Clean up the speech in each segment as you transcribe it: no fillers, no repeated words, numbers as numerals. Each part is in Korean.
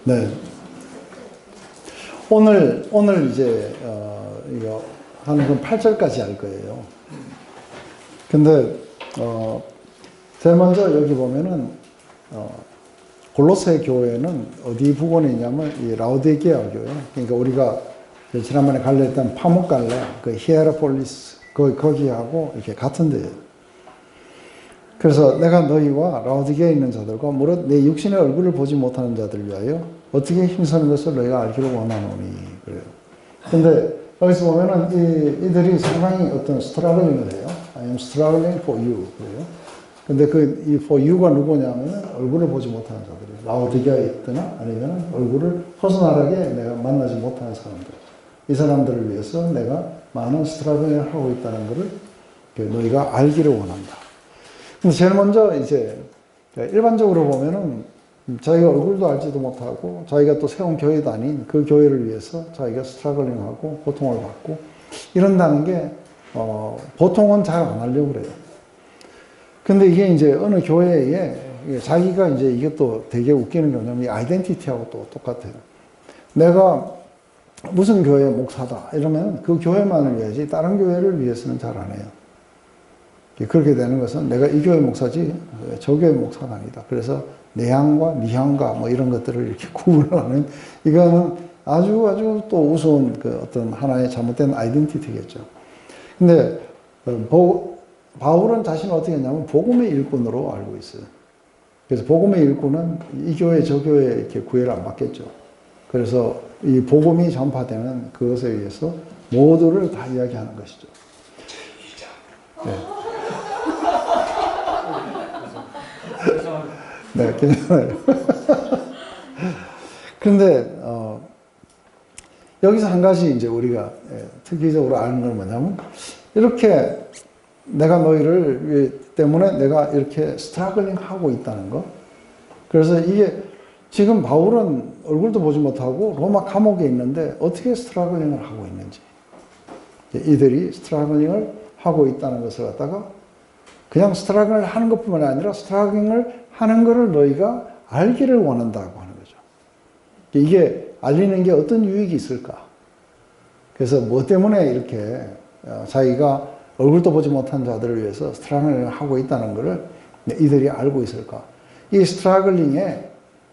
네. 오늘 이제, 이거 하는 건 8절까지 할 거예요. 근데, 제일 먼저 여기 보면은, 골로새 교회는 어디 부근에 있냐면, 이 라오디게아 교회. 그러니까 우리가 지난번에 갈래했던 파묵갈래, 그 히에라폴리스, 거기하고 이렇게 같은 데예요. 그래서 내가 너희와 라오디게아에 있는 자들과 무릇 내 육신의 얼굴을 보지 못하는 자들을 위하여 어떻게 힘쓰는 것을 너희가 알기를 원하노니. 그래요. 근데 여기서 보면은 이들이 상당히 어떤 스트러글링을 해요. I am struggling for you. 그래요. 근데 이 for you가 누구냐면은 얼굴을 보지 못하는 자들이에요. 라오디게아에 있거나 아니면 얼굴을 퍼스널하게 내가 만나지 못하는 사람들. 이 사람들을 위해서 내가 많은 스트러글링을 하고 있다는 것을 너희가 알기를 원한다. 근데 제일 먼저 이제 일반적으로 보면은 자기가 얼굴도 알지도 못하고 자기가 또 세운 교회도 아닌 그 교회를 위해서 자기가 스트러글링하고 고통을 받고 이런다는 게 보통은 잘 안 하려고 그래요. 근데 이게 이제 어느 교회에 자기가 이제 이게 또 되게 웃기는 게 뭐냐면 이 아이덴티티하고 또 똑같아요. 내가 무슨 교회 목사다 이러면 그 교회만을 위해야지 다른 교회를 위해서는 잘 안 해요. 그렇게 되는 것은 내가 이 교회 목사지 저 교회 목사가 아니다. 그래서 내 향과 네 향과 뭐 이런 것들을 이렇게 구분하는 이거는 아주 또 우스운 그 어떤 하나의 잘못된 아이덴티티겠죠. 근데 바울은 자신을 어떻게 했냐면 복음의 일꾼으로 알고 있어요. 그래서 복음의 일꾼은 이 교회 저 교회 이렇게 구애를 안 받겠죠. 그래서 이 복음이 전파되는 그것에 의해서 모두를 다 이야기하는 것이죠. 네. 네, 괜찮아요. 그런데, 여기서 한 가지 이제 우리가 특이적으로 아는 건 뭐냐면, 이렇게 내가 너희를 때문에 내가 이렇게 스트러글링 하고 있다는 거. 그래서 이게 지금 바울은 얼굴도 보지 못하고 로마 감옥에 있는데 어떻게 스트러글링을 하고 있는지. 이들이 스트러글링을 하고 있다는 것을 갖다가 그냥 스트러글링을 하는 것뿐만 아니라 스트러글링을 하는 것을 너희가 알기를 원한다고 하는 거죠. 이게 알리는 게 어떤 유익이 있을까? 그래서 뭐 때문에 이렇게 자기가 얼굴도 보지 못한 자들을 위해서 스트러글링을 하고 있다는 것을 이들이 알고 있을까? 이 스트러글링의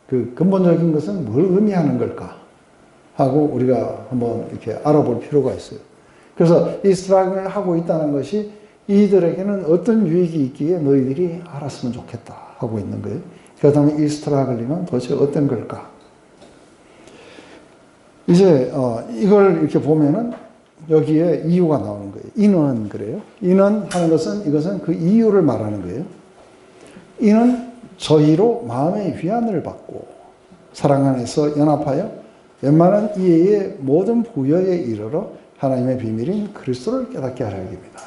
그 근본적인 것은 뭘 의미하는 걸까? 하고 우리가 한번 이렇게 알아볼 필요가 있어요. 그래서 이 스트러글링을 하고 있다는 것이 이들에게는 어떤 유익이 있기에 너희들이 알았으면 좋겠다 하고 있는 거예요. 그렇다면 이 스트러글링은 도대체 어떤 걸까? 이제 이걸 이렇게 보면은 여기에 이유가 나오는 거예요. 이는 그래요. 이는 하는 것은 이것은 그 이유를 말하는 거예요. 이는 저희로 마음의 위안을 받고 사랑 안에서 연합하여 웬만한 이해의 모든 부여에 이르러 하나님의 비밀인 그리스도를 깨닫게 하려 합니다.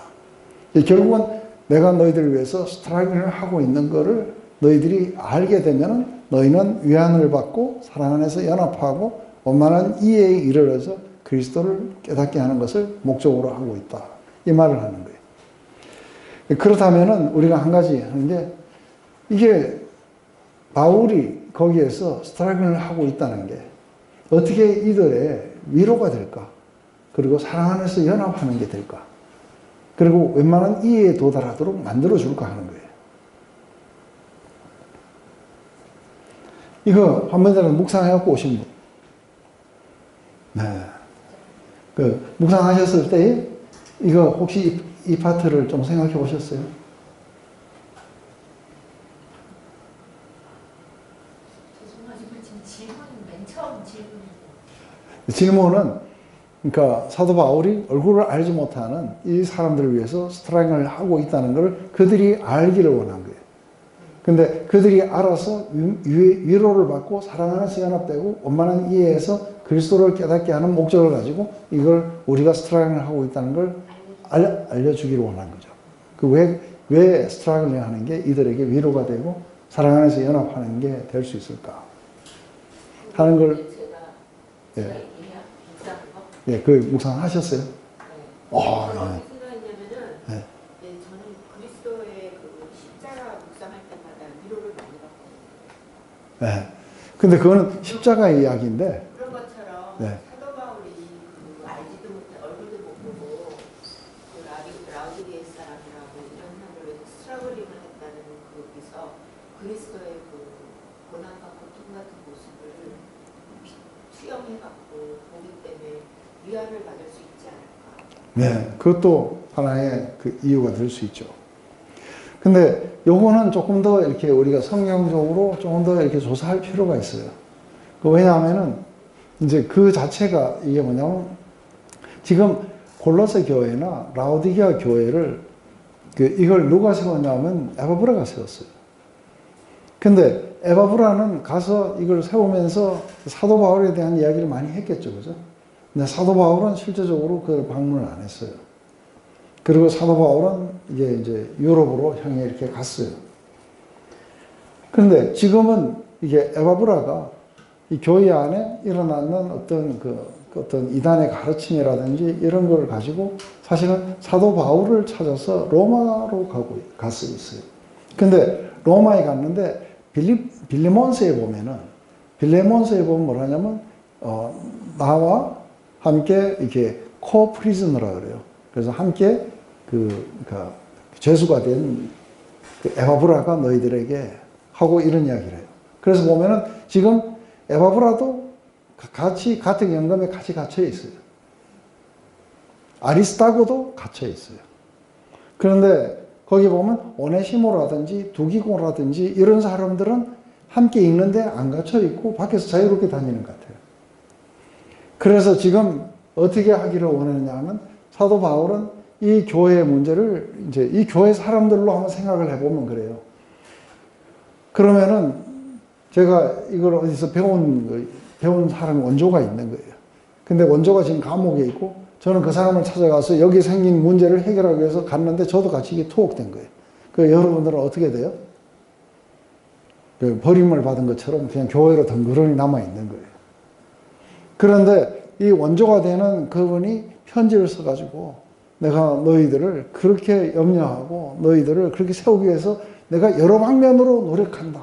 결국은 내가 너희들을 위해서 스트라이킹을 하고 있는 것을 너희들이 알게 되면 너희는 위안을 받고 사랑 안에서 연합하고 원만한 이해에 이르러서 그리스도를 깨닫게 하는 것을 목적으로 하고 있다. 이 말을 하는 거예요. 그렇다면 우리가 한 가지 하는 게 이게 바울이 거기에서 스트라이킹을 하고 있다는 게 어떻게 이들의 위로가 될까? 그리고 사랑 안에서 연합하는 게 될까? 그리고 웬만한 이해에 도달하도록 만들어줄까 하는 거예요. 이거 한 번쯤 묵상해갖고 오신 분. 네. 묵상하셨을 때, 이거 혹시 이 파트를 좀 생각해 보셨어요? 질문은, 그러니까 사도 바울이 얼굴을 알지 못하는 이 사람들을 위해서 스트라이킹을 하고 있다는 걸 그들이 알기를 원한 거예요. 근데 그들이 알아서 위로를 받고 사랑 안에서 연합되고 원만한 이해에서 그리스도를 깨닫게 하는 목적을 가지고 이걸 우리가 스트라이킹을 하고 있다는 걸 알려주기를 원한 거죠. 왜 스트라이킹을 하는 게 이들에게 위로가 되고 사랑 안에서 연합하는 게 될 수 있을까 하는 걸 예, 그 묵상하셨어요? 네. 무슨 생각이냐면은, 네. 저는 그리스도의 그 십자가 묵상할 때마다 위로를 많이 받거든요. 네. 근데 그거는 십자가의 이야기인데, 그런 것처럼 네. 사도 바울이 그 알지도 못해 얼굴도 못 보고 그 라우디게이 사람이라고 이런 사람들을 스트러글링을 했다는 거기서 그리스도의 그 고난과 고통 같은 모습을 수용해갖고 보기 때문에 위안을 받을 수 있지 않을까. 네, 그것도 하나의 그 이유가 될 수 있죠. 근데 요거는 조금 더 이렇게 우리가 성경적으로 조금 더 이렇게 조사할 필요가 있어요. 왜냐하면은 이제 그 자체가 이게 뭐냐면 지금 골로새 교회나 라오디게아 교회를 이걸 누가 세웠냐면 에바브라가 세웠어요. 근데 에바브라는 가서 이걸 세우면서 사도 바울에 대한 이야기를 많이 했겠죠, 그죠? 근데 사도 바울은 실제적으로 그걸 방문을 안 했어요. 그리고 사도 바울은 이제 유럽으로 향해 이렇게 갔어요. 그런데 지금은 이게 에바브라가 이 교회 안에 일어나는 어떤 이단의 가르침이라든지 이런 걸 가지고 사실은 사도 바울을 찾아서 로마로 가서 있어요. 근데 로마에 갔는데 빌레몬스에 보면 뭐라 하냐면, 나와 함께 이렇게 코프리즈너라 그래요. 그래서 함께 죄수가 된 에바브라가 너희들에게 하고 이런 이야기를 해요. 그래서 보면은 지금 에바브라도 같은 영감에 같이 갇혀 있어요. 아리스타고도 갇혀 있어요. 그런데 거기 보면 오네시모라든지 두기고라든지 이런 사람들은 함께 있는데 안 갇혀 있고 밖에서 자유롭게 다니는 것 같아요. 그래서 지금 어떻게 하기를 원하느냐면 사도 바울은 이 교회의 문제를 이제 이 교회 사람들로 한번 생각을 해보면 그래요. 그러면은 제가 이걸 어디서 배운 사람이 원조가 있는 거예요. 근데 원조가 지금 감옥에 있고 저는 그 사람을 찾아가서 여기 생긴 문제를 해결하기 위해서 갔는데 저도 같이 이게 투옥된 거예요. 그 여러분들은 어떻게 돼요? 버림을 받은 것처럼 그냥 교회로 덩그러니 남아있는 거예요. 그런데 이 원조가 되는 그분이 편지를 써가지고 내가 너희들을 그렇게 염려하고 너희들을 그렇게 세우기 위해서 내가 여러 방면으로 노력한다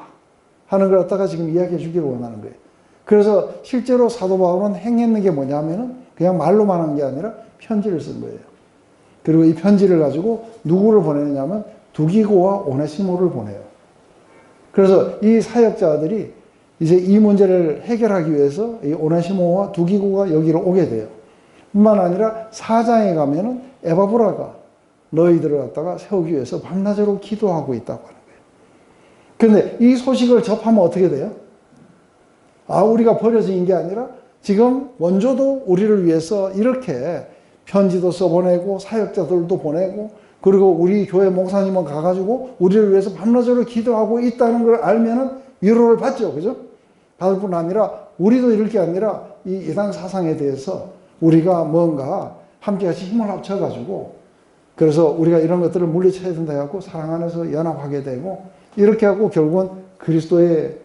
하는 걸 갖다가 지금 이야기해 주기를 원하는 거예요. 그래서 실제로 사도 바울은 행했는 게 뭐냐면은 그냥 말로만 한 게 아니라 편지를 쓴 거예요. 그리고 이 편지를 가지고 누구를 보내냐면 두기고와 오네시모를 보내요. 그래서 이 사역자들이 이제 이 문제를 해결하기 위해서 이 오네시모와 두기고가 여기로 오게 돼요. 뿐만 아니라 4장에 가면은 에바브라가 너희들을 갖다가 세우기 위해서 밤낮으로 기도하고 있다고 하는 거예요. 그런데 이 소식을 접하면 어떻게 돼요? 우리가 버려진 게 아니라 지금 원조도 우리를 위해서 이렇게 편지도 써보내고 사역자들도 보내고 그리고 우리 교회 목사님은 가가지고 우리를 위해서 밤낮으로 기도하고 있다는 걸 알면은 위로를 받죠. 그죠? 받을 뿐 아니라 우리도 이럴 게 아니라 이 이단 사상에 대해서 우리가 뭔가 함께 같이 힘을 합쳐가지고 그래서 우리가 이런 것들을 물리쳐야 된다 해갖고 사랑 안에서 연합하게 되고 이렇게 하고 결국은 그리스도의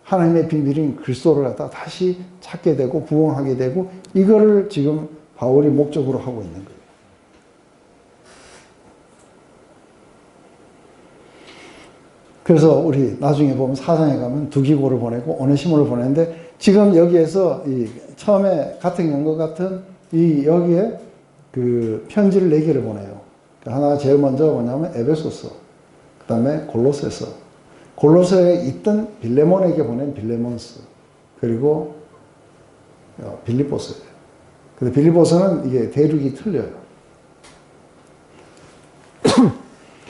하나님의 비밀인 그리스도를 갖다 다시 찾게 되고 부흥하게 되고 이거를 지금 바울이 목적으로 하고 있는 거예요. 그래서 우리 나중에 보면 4장에 가면 두기고를 보내고 오네시모를 보내는데 지금 여기에서 처음에 같은 연것 같은 여기에 편지를 4개를 보내요. 하나 제일 먼저 뭐냐면 에베소서, 그 다음에 골로새서, 골로새에 있던 빌레몬에게 보낸 빌레몬스, 그리고 빌립보서예요. 근데 빌립보서는 이게 대륙이 틀려요.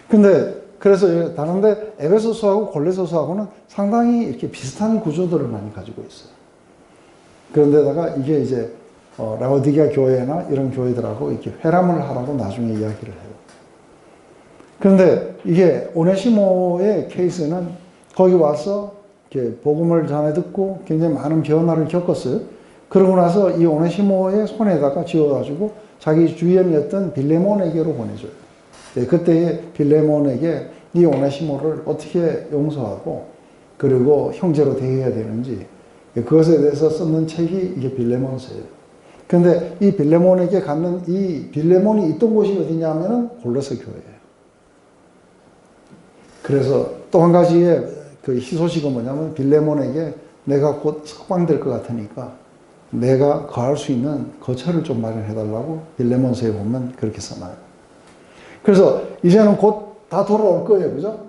근데 그래서 다른데 에베소서하고 골로새서하고는 상당히 이렇게 비슷한 구조들을 많이 가지고 있어요. 그런데다가 이게 이제 라오디게아 교회나 이런 교회들하고 이렇게 회람을 하라고 나중에 이야기를 해요. 그런데 이게 오네시모의 케이스는 거기 와서 이렇게 복음을 전해 듣고 굉장히 많은 변화를 겪었어요. 그러고 나서 이 오네시모의 손에다가 쥐어가지고 자기 주연이었던 빌레몬에게로 보내줘요. 그때 빌레몬에게 이 오네시모를 어떻게 용서하고 그리고 형제로 대해야 되는지 그것에 대해서 썼는 책이 이게 빌레몬서예요. 근데 이 빌레몬에게 갖는 이 빌레몬이 있던 곳이 어디냐면은 골로새 교회예요. 그래서 또 한 가지의 그 희소식은 뭐냐면 빌레몬에게 내가 곧 석방될 것 같으니까 내가 거할 수 있는 거처를 좀 마련해달라고 빌레몬서에 보면 그렇게 써놔요. 그래서 이제는 곧 다 돌아올 거예요. 그죠?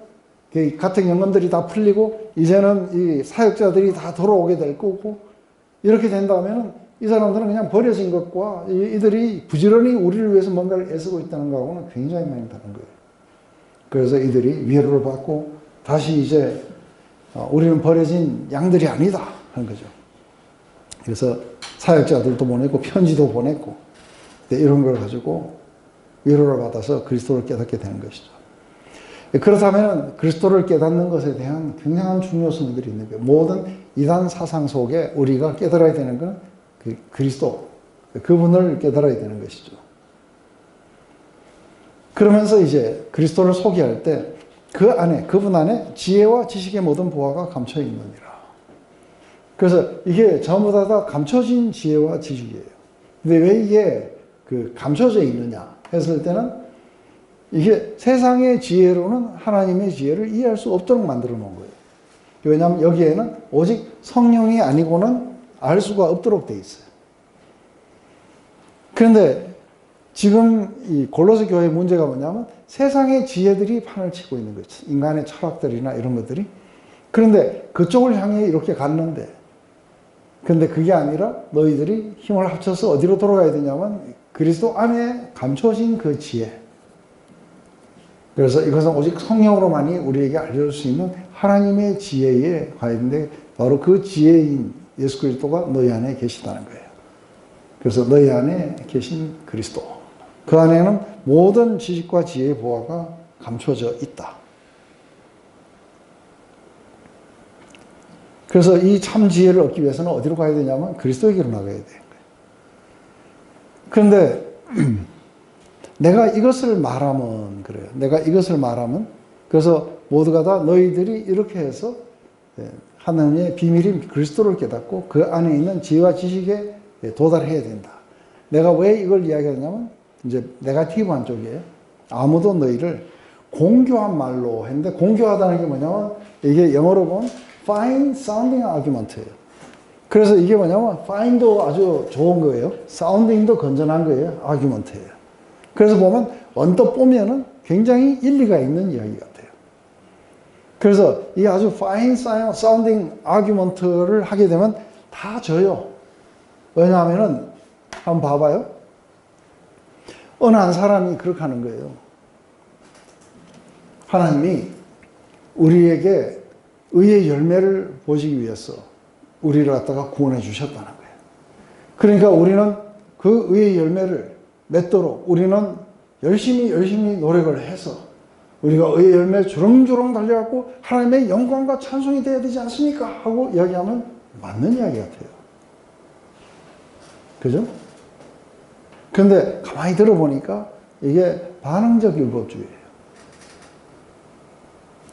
같은 영혼들이 다 풀리고 이제는 이 사역자들이 다 돌아오게 될 거고 이렇게 된다면 이 사람들은 그냥 버려진 것과 이들이 부지런히 우리를 위해서 뭔가를 애쓰고 있다는 거하고는 굉장히 많이 다른 거예요. 그래서 이들이 위로를 받고 다시 이제 우리는 버려진 양들이 아니다 하는 거죠. 그래서 사역자들도 보내고 편지도 보냈고 이런 걸 가지고 위로를 받아서 그리스도를 깨닫게 되는 것이죠. 그렇다면 그리스도를 깨닫는 것에 대한 굉장한 중요성들이 있는 거예요. 모든 이단 사상 속에 우리가 깨달아야 되는 건 그리스도, 그분을 깨달아야 되는 것이죠. 그러면서 이제 그리스도를 소개할 때 그 안에, 그분 안에 지혜와 지식의 모든 보화가 감춰 있느니라. 그래서 이게 전부 다 감춰진 지혜와 지식이에요. 근데 왜 이게 감춰져 있느냐 했을 때는 이게 세상의 지혜로는 하나님의 지혜를 이해할 수 없도록 만들어 놓은 거예요. 왜냐하면 여기에는 오직 성령이 아니고는 알 수가 없도록 돼 있어요. 그런데 지금 이 골로새 교회의 문제가 뭐냐면 세상의 지혜들이 판을 치고 있는 거죠. 인간의 철학들이나 이런 것들이. 그런데 그쪽을 향해 이렇게 갔는데 근데 그게 아니라 너희들이 힘을 합쳐서 어디로 돌아가야 되냐면 그리스도 안에 감춰진 그 지혜. 그래서 이것은 오직 성령으로만이 우리에게 알려줄 수 있는 하나님의 지혜에 관련된 바로 그 지혜인 예수 그리스도가 너희 안에 계시다는 거예요. 그래서 너희 안에 계신 그리스도. 그 안에는 모든 지식과 지혜의 보화가 감춰져 있다. 그래서 이 참 지혜를 얻기 위해서는 어디로 가야 되냐면 그리스도에게로 나가야 되는 거예요. 그런데 내가 이것을 말하면 그래요. 내가 이것을 말하면 그래서 모두가 다 너희들이 이렇게 해서 하나님의 비밀인 그리스도를 깨닫고 그 안에 있는 지혜와 지식에 도달해야 된다. 내가 왜 이걸 이야기하냐면 이제 네거티브한 쪽이에요. 아무도 너희를 공교한 말로 했는데 공교하다는 게 뭐냐면 이게 영어로 보면 fine sounding argument예요. 그래서 이게 뭐냐면 fine도 아주 좋은 거예요. sounding도 건전한 거예요. argument예요. 그래서 보면 언뜻 보면은 굉장히 일리가 있는 이야기 같아요. 그래서 이 아주 fine sounding argument를 하게 되면 다 져요. 왜냐하면은 한번 봐봐요. 어느 한 사람이 그렇게 하는 거예요. 하나님이 우리에게 의의 열매를 보시기 위해서 우리를 갖다가 구원해 주셨다는 거예요. 그러니까 우리는 그 의의 열매를 맺도록 우리는 열심히 노력을 해서 우리가 의의 열매 주렁주렁 달려갖고 하나님의 영광과 찬송이 되어야 되지 않습니까? 하고 이야기하면 맞는 이야기 같아요. 그죠? 그런데 가만히 들어보니까 이게 반응적 율법주의예요.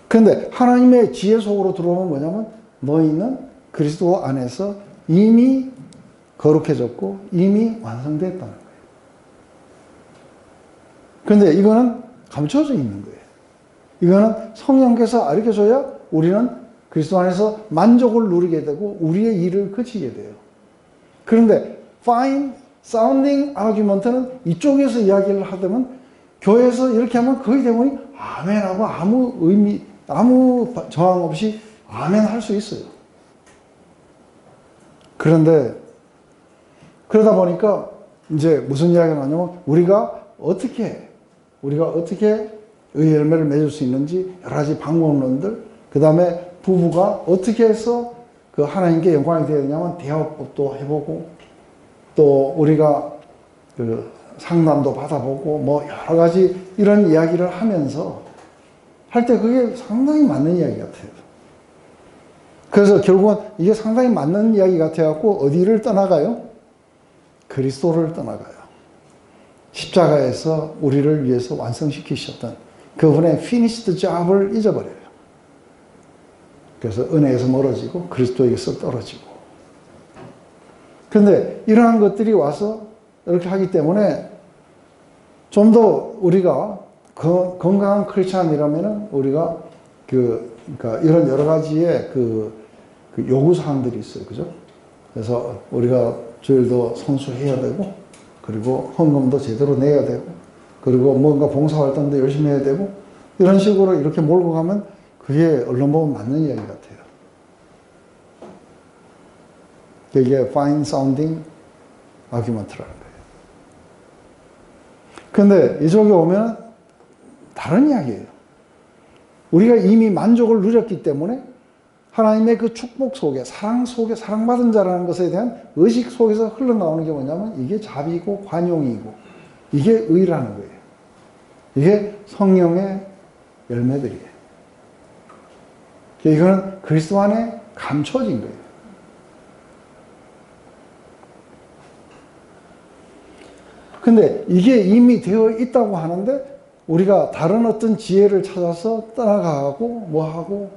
그런데 하나님의 지혜 속으로 들어오면 뭐냐면 너희는 그리스도 안에서 이미 거룩해졌고 이미 완성됐다는 거예요. 그런데 이거는 감춰져 있는 거예요. 이거는 성령께서 가르쳐줘야 우리는 그리스도 안에서 만족을 누리게 되고 우리의 일을 그치게 돼요. 그런데 fine sounding argument는 이쪽에서 이야기를 하다면 교회에서 이렇게 하면 거의 대부분이 아멘하고 아무 의미, 아무 저항 없이 아멘 할 수 있어요. 그런데 그러다 보니까 이제 무슨 이야기가 나냐면 우리가 어떻게 의의 열매를 맺을 수 있는지 여러 가지 방법론들, 그 다음에 부부가 어떻게 해서 그 하나님께 영광이 되어야 되냐면 대화법도 해보고 또 우리가 그 상담도 받아보고 뭐 여러 가지 이런 이야기를 하면서 할 때 그게 상당히 맞는 이야기 같아요. 그래서 결국은 이게 상당히 맞는 이야기 같아갖고 어디를 떠나가요? 그리스도를 떠나가요. 십자가에서 우리를 위해서 완성시키셨던 그분의 finished job을 잊어버려요. 그래서 은혜에서 멀어지고 그리스도에게서 떨어지고. 그런데 이러한 것들이 와서 이렇게 하기 때문에 좀 더 우리가 건강한 크리스찬이라면은 우리가 그 그러니까 이런 여러 가지의 그 요구사항들이 있어요. 그죠? 그래서 우리가 주일도 성수해야 되고, 그리고 헌금도 제대로 내야 되고, 그리고 뭔가 봉사활동도 열심히 해야 되고, 이런 식으로 이렇게 몰고 가면 그게 얼른 보면 맞는 이야기 같아요. 이게 fine sounding argument라는 거예요. 근데 이쪽에 오면 다른 이야기예요. 우리가 이미 만족을 누렸기 때문에 하나님의 그 축복 속에, 사랑 속에, 사랑받은 자라는 것에 대한 의식 속에서 흘러나오는 게 뭐냐면 이게 자비고 관용이고 이게 의라는 거예요. 이게 성령의 열매들이에요. 이거는 그리스도 안에 감춰진 거예요. 근데 이게 이미 되어 있다고 하는데 우리가 다른 어떤 지혜를 찾아서 따라가고 뭐하고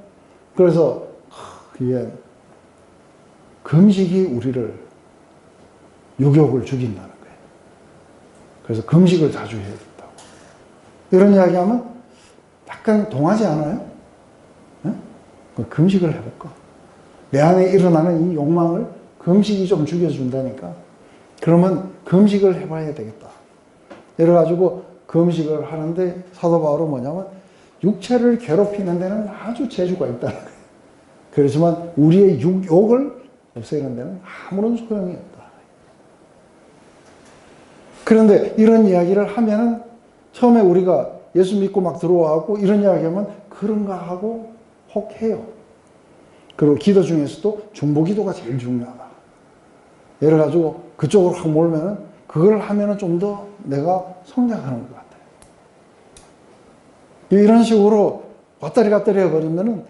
그래서 이게 금식이 우리를 유혹을 죽인다는 거예요. 그래서 금식을 자주 해야 된다고. 이런 이야기하면 약간 동하지 않아요? 네? 금식을 해볼까? 내 안에 일어나는 이 욕망을 금식이 좀 죽여준다니까. 그러면 금식을 해봐야 되겠다. 이래가지고 금식을 하는데 사도 바울은 뭐냐면 육체를 괴롭히는 데는 아주 재주가 있다는 거예요. 그렇지만 우리의 욕을 없애는 데는 아무런 소용이 없다. 그런데 이런 이야기를 하면은 처음에 우리가 예수 믿고 막 들어와고 이런 이야기 하면 그런가 하고 혹해요. 그리고 기도 중에서도 중보기도가 제일 중요하다. 예를 가지고 그쪽으로 확 몰면은 그걸 하면은 좀 더 내가 성장하는 것 같아요. 이런 식으로 왔다리 갔다리 해버리면은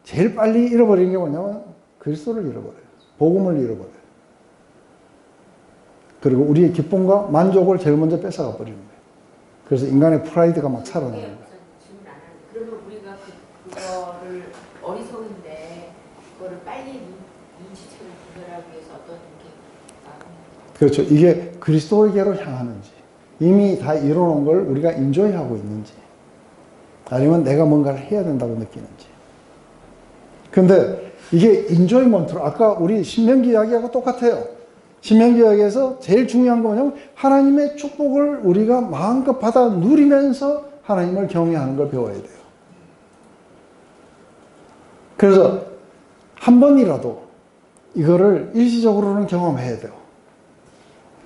제일 빨리 잃어버리는 게 뭐냐면 그리스도를 잃어버려요. 복음을 잃어버려요. 그리고 우리의 기쁨과 만족을 제일 먼저 뺏어가 버리는 거예요. 그래서 인간의 프라이드가 막 살아나는 거예요. 그러면 우리가 그거를 어리석은데 그거를 빨리 눈치채고 구별하기 위해서 어떤 게 그렇죠. 이게 그리스도에게로 향하는지 이미 다 이뤄놓은 걸 우리가 인조이하고 있는지 아니면 내가 뭔가를 해야 된다고 느끼는지. 근데 이게 인조이먼트로 아까 우리 신명기 이야기하고 똑같아요. 신명기 이야기에서 제일 중요한 건 뭐냐면 하나님의 축복을 우리가 마음껏 받아 누리면서 하나님을 경외하는 걸 배워야 돼요. 그래서 한 번이라도 이거를 일시적으로는 경험해야 돼요.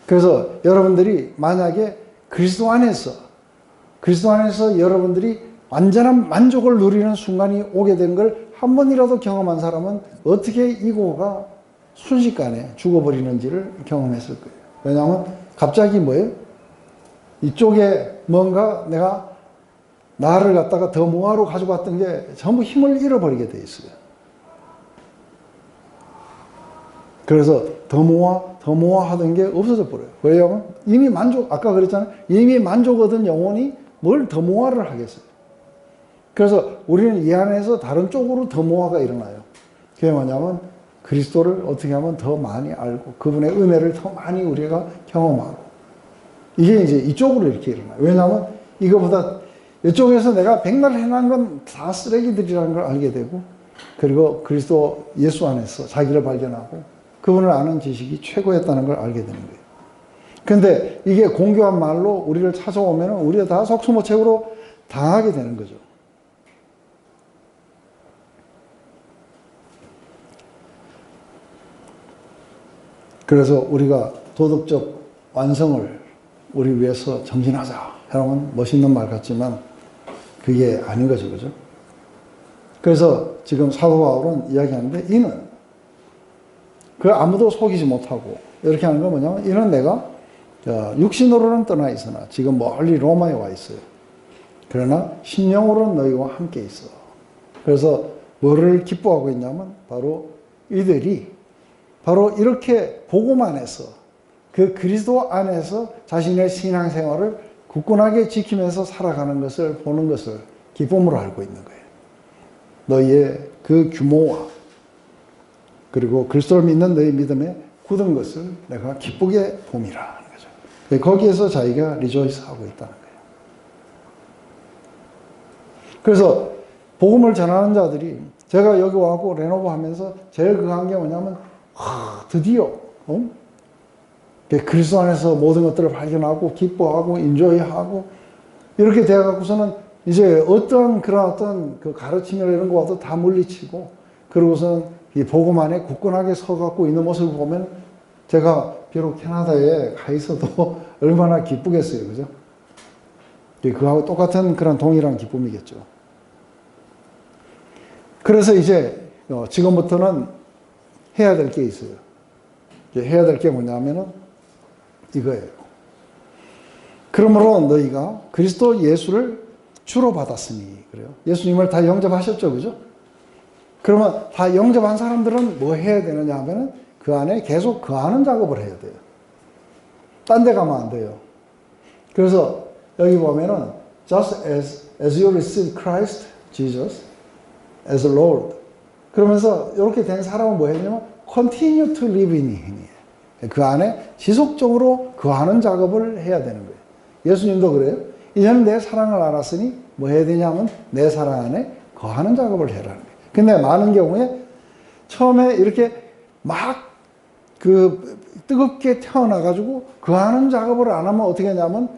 그래서 여러분들이 만약에 그리스도 안에서 여러분들이 완전한 만족을 누리는 순간이 오게 된 걸 한 번이라도 경험한 사람은 어떻게 이고가 순식간에 죽어버리는지를 경험했을 거예요. 왜냐하면 갑자기 뭐예요? 이쪽에 뭔가 내가 나를 갖다가 더 모아로 가져갔던 게 전부 힘을 잃어버리게 돼 있어요. 그래서 더 모아 하던 게 없어져 버려요. 왜냐하면 이미 아까 그랬잖아요. 이미 만족 얻은 영혼이 뭘 더 모아를 하겠어요. 그래서 우리는 이 안에서 다른 쪽으로 더 모아가 일어나요. 그게 뭐냐면 그리스도를 어떻게 하면 더 많이 알고 그분의 은혜를 더 많이 우리가 경험하고 이게 이제 이쪽으로 이렇게 일어나요. 왜냐하면 이거보다 이쪽에서 내가 백날 해난 건 다 쓰레기들이라는 걸 알게 되고 그리고 그리스도 예수 안에서 자기를 발견하고 그분을 아는 지식이 최고였다는 걸 알게 되는 거예요. 근데 이게 공교한 말로 우리를 찾아오면 우리가 다 속수무책으로 당하게 되는 거죠. 그래서 우리가 도덕적 완성을 우리 위해서 정진하자. 여러분 멋있는 말 같지만 그게 아닌 거죠. 그죠? 그래서 지금 사도 바울은 이야기하는데 이는 그 아무도 속이지 못하고 이렇게 하는 건 뭐냐면 이는 내가 육신으로는 떠나 있으나 지금 멀리 로마에 와 있어요. 그러나 심령으로는 너희와 함께 있어. 그래서 뭐를 기뻐하고 있냐면 바로 이들이 바로 이렇게 복음 안에서 그 그리스도 안에서 자신의 신앙생활을 굳건하게 지키면서 살아가는 것을 보는 것을 기쁨으로 알고 있는 거예요. 너희의 그 규모와 그리고 그리스도를 믿는 너희 믿음에 굳은 것을 내가 기쁘게 봄이라 하는 거죠. 거기에서 자기가 리조이스하고 있다는 거예요. 그래서 복음을 전하는 자들이 제가 여기 와고 레노버 하면서 제일 그거 한 게 뭐냐면 드디어 그리스도 안에서 모든 것들을 발견하고 기뻐하고 인조이하고 이렇게 되어갖고서는 이제 어떤 그런 어떤 그 가르침이나 이런 거 와도 다 물리치고 그러고서는 이 복음 안에 굳건하게 서갖고 있는 모습을 보면 제가 비록 캐나다에 가 있어도 얼마나 기쁘겠어요. 그죠? 그하고 똑같은 그런 동일한 기쁨이겠죠. 그래서 이제 지금부터는 해야 될 게 있어요. 해야 될 게 뭐냐면은 이거예요. 그러므로 너희가 그리스도 예수를 주로 받았으니 그래요. 예수님을 다 영접하셨죠. 그죠? 그러면 다 영접한 사람들은 뭐 해야 되느냐 하면은 그 안에 계속 거하는 작업을 해야 돼요. 딴 데 가면 안 돼요. 그래서 여기 보면은 just as you receive Christ Jesus as Lord. 그러면서 이렇게 된 사람은 뭐 해야 되냐면 continue to live in him. 그 안에 지속적으로 거하는 작업을 해야 되는 거예요. 예수님도 그래요. 이제는 내 사랑을 알았으니 뭐 해야 되냐면 내 사랑 안에 거하는 작업을 해라는 거예요. 근데 많은 경우에 처음에 이렇게 막 그 뜨겁게 태어나가지고 거하는 작업을 안 하면 어떻게 하냐면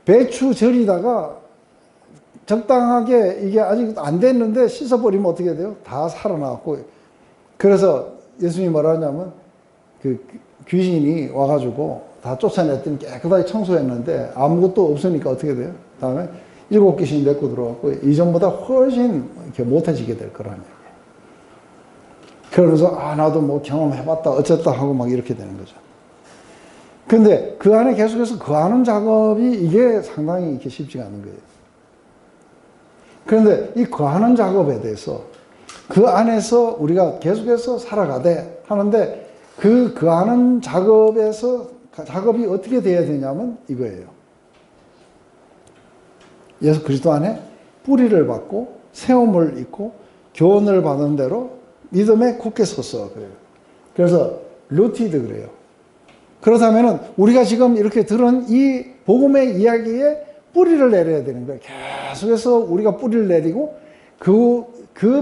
배추 절이다가 적당하게 이게 아직 안 됐는데 씻어버리면 어떻게 돼요? 다 살아나고. 그래서 예수님이 뭐라 하냐면 그 귀신이 와가지고 다 쫓아냈더니 깨끗하게 청소했는데 아무것도 없으니까 어떻게 돼요? 다음에 7귀신이 내고 들어왔고 이전보다 훨씬 이렇게 못해지게 될 거라는 얘기예요. 그러면서 나도 뭐 경험해봤다 어쨌다 하고 막 이렇게 되는 거죠. 근데 그 안에 계속해서 거하는 작업이 이게 상당히 이렇게 쉽지가 않은 거예요. 그런데 이 거하는 작업에 대해서 그 안에서 우리가 계속해서 살아가되 하는데 그 거하는 작업이 어떻게 돼야 되냐면 이거예요. 예수 그리스도 안에 뿌리를 받고 세움을 입고 교훈을 받은 대로 믿음에 굳게 섰어. 그래요. 그래서 루티드 그래요. 그렇다면은 우리가 지금 이렇게 들은 이 복음의 이야기에 뿌리를 내려야 되는 거예요. 계속해서 우리가 뿌리를 내리고 그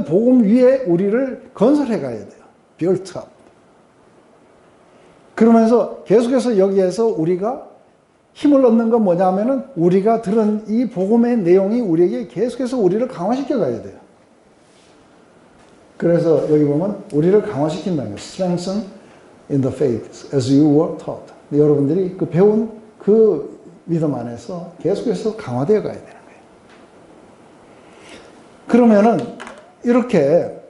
복음 위에 우리를 건설해 가야 돼요. built up. 그러면서 계속해서 여기에서 우리가 힘을 얻는 건 뭐냐면은 우리가 들은 이 복음의 내용이 우리에게 계속해서 우리를 강화시켜 가야 돼요. 그래서 여기 보면 우리를 강화시킨다는 거예요. Strengthen in the faith as you were taught. 여러분들이 그 배운 그 믿음 안에서 계속해서 강화되어 가야 되는 거예요. 그러면은 이렇게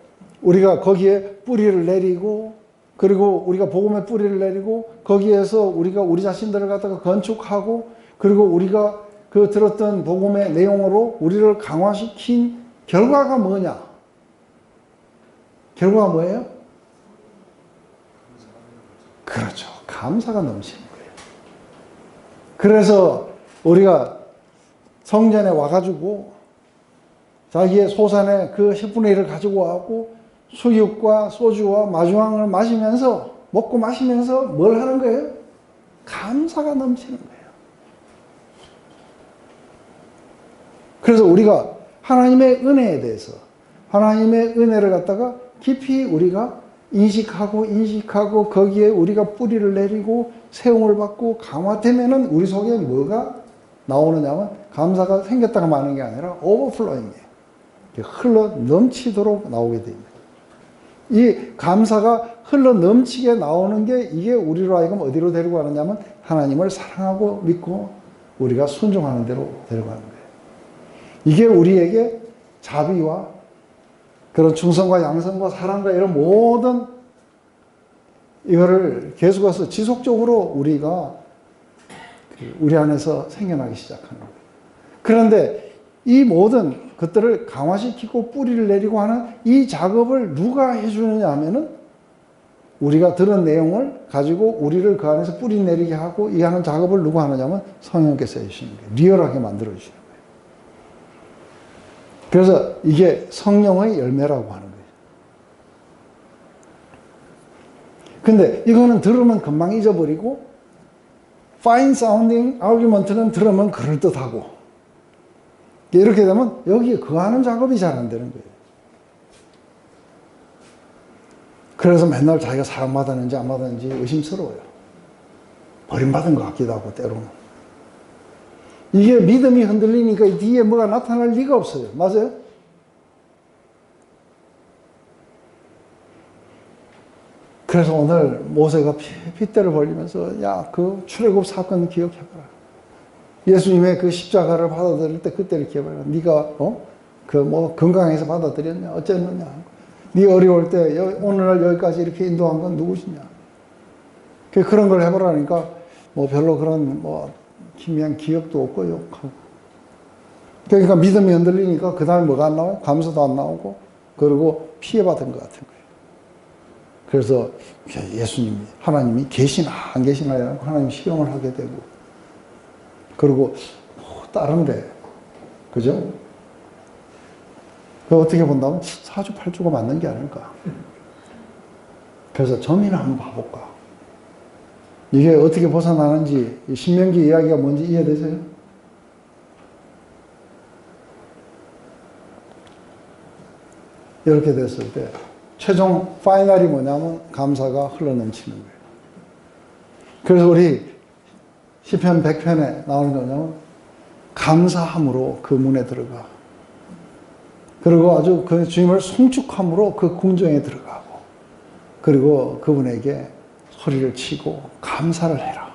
우리가 거기에 뿌리를 내리고 그리고 우리가 복음의 뿌리를 내리고 거기에서 우리가 우리 자신들을 갖다가 건축하고 그리고 우리가 그 들었던 복음의 내용으로 우리를 강화시킨 결과가 뭐냐? 결과가 뭐예요? 그렇죠. 감사가 넘치는 거예요. 그래서 우리가 성전에 와가지고 자기의 소산의 그 10분의 1을 가지고 와고 수육과 소주와 마주왕을 마시면서 먹고 마시면서 뭘 하는 거예요? 감사가 넘치는 거예요. 그래서 우리가 하나님의 은혜에 대해서 하나님의 은혜를 갖다가 깊이 우리가 인식하고 거기에 우리가 뿌리를 내리고 세움을 받고 강화되면은 우리 속에 뭐가 나오느냐면 감사가 생겼다가 마는 게 아니라 오버플로잉이에요. 흘러 넘치도록 나오게 됩니다. 이 감사가 흘러 넘치게 나오는 게 이게 우리로 하여금 어디로 데리고 가느냐면 하나님을 사랑하고 믿고 우리가 순종하는 대로 데려가는 거예요. 이게 우리에게 자비와 그런 충성과 양성과 사랑과 이런 모든 이거를 계속해서 지속적으로 우리가 우리 안에서 생겨나기 시작하는 거예요. 그런데 이 모든 것들을 강화시키고 뿌리를 내리고 하는 이 작업을 누가 해주느냐 하면은 우리가 들은 내용을 가지고 우리를 그 안에서 뿌리 내리게 하고 이 하는 작업을 누가 하느냐 하면 성령께서 해주시는 거예요. 리얼하게 만들어주시는 거예요. 그래서 이게 성령의 열매라고 하는 거예요. 근데 이거는 들으면 금방 잊어버리고 fine sounding argument는 들으면 그럴듯하고 이렇게 되면 여기에 거하는 작업이 잘 안 되는 거예요. 그래서 맨날 자기가 사랑받았는지 안 받았는지 의심스러워요. 버림받은 것 같기도 하고 때로는. 이게 믿음이 흔들리니까 이 뒤에 뭐가 나타날 리가 없어요. 맞아요? 그래서 오늘 모세가 핏대를 벌리면서 야, 그 출애굽 사건 기억해봐라. 예수님의 그 십자가를 받아들일 때 그때를 기억해봐라. 네가 그 뭐 건강해서 받아들였냐 어쨌느냐. 네 어려울 때 오늘날 여기까지 이렇게 인도한 건 누구시냐. 그런 걸 해보라니까 뭐 별로 그런 뭐 희미한 기억도 없고 욕하고. 그러니까 믿음이 흔들리니까 그 다음에 뭐가 안 나와요? 감사도 안 나오고 그리고 피해받은 것 같은 거예요. 그래서 예수님이 하나님이 계시나 안 계시나 하나님 시험을 하게 되고 그리고 다른데 그죠? 그 어떻게 본다면 사주팔주가 맞는 게 아닐까. 그래서 점이나 한번 봐볼까. 이게 어떻게 벗어나는지 신명기 이야기가 뭔지 이해되세요? 이렇게 됐을 때 최종 파이널이 뭐냐면 감사가 흘러넘치는 거예요. 그래서 우리 시편 100편에 나오는 거냐면 감사함으로 그 문에 들어가. 그리고 아주 그 주님을 송축함으로 그 궁정에 들어가고 그리고 그분에게 소리를 치고 감사를 해라.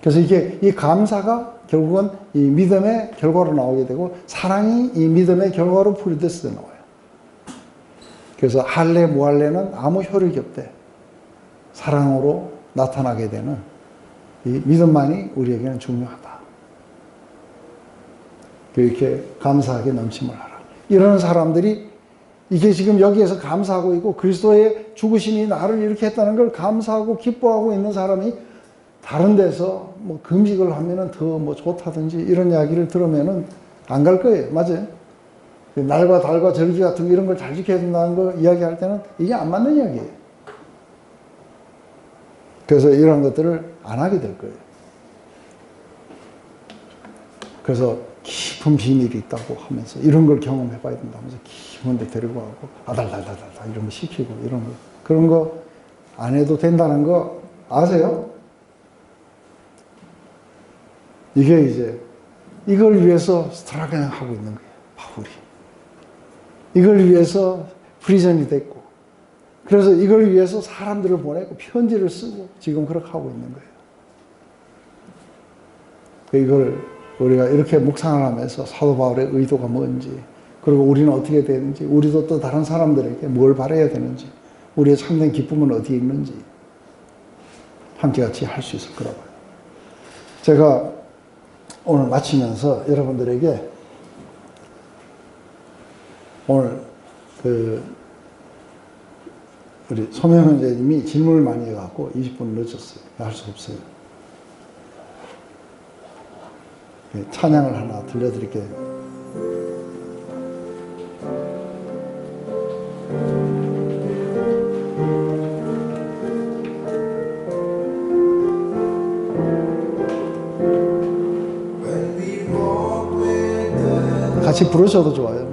그래서 이 감사가 결국은 이 믿음의 결과로 나오게 되고 사랑이 이 믿음의 결과로 풀이돼서 나와요. 그래서 할례 무할례는 아무 효력이 없대. 사랑으로 나타나게 되는 이 믿음만이 우리에게는 중요하다. 이렇게 감사하게 넘침을 하라. 이러는 사람들이 이게 지금 여기에서 감사하고 있고 그리스도의 죽으심이 나를 이렇게 했다는 걸 감사하고 기뻐하고 있는 사람이 다른 데서 뭐 금식을 하면은 더 뭐 좋다든지 이런 이야기를 들으면은 안 갈 거예요. 맞아요? 날과 달과 절기 같은 거 이런 걸 잘 지켜야 된다는 거 이야기할 때는 이게 안 맞는 이야기예요. 그래서 이런 것들을 안 하게 될 거예요. 그래서 깊은 비밀이 있다고 하면서 이런 걸 경험해 봐야 된다면서 깊은 데 데리고 가고 아달달달달달 이런 거 시키고 이런 거 그런 거 안 해도 된다는 거 아세요? 이게 이제 이걸 위해서 스트라글 하고 있는 거예요. 바울이. 이걸 위해서 프리전이 됐고 그래서 이걸 위해서 사람들을 보내고 편지를 쓰고 지금 그렇게 하고 있는 거예요. 이걸 우리가 이렇게 묵상을 하면서 사도 바울의 의도가 뭔지 그리고 우리는 어떻게 되는지 우리도 또 다른 사람들에게 뭘 바라야 되는지 우리의 참된 기쁨은 어디에 있는지 함께 같이 할 수 있을 거라고 봐요. 제가 오늘 마치면서 여러분들에게 오늘 우리 소명 형제님이 질문을 많이 해갖고 20분 늦었어요. 할 수 없어요. 찬양을 하나 들려드릴게요. 같이 부르셔도 좋아요.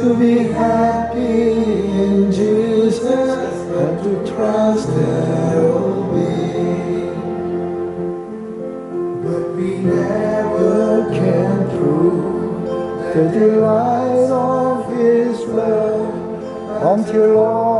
to be happy in Jesus and to trust and obey. But we never can prove the delight of His love until all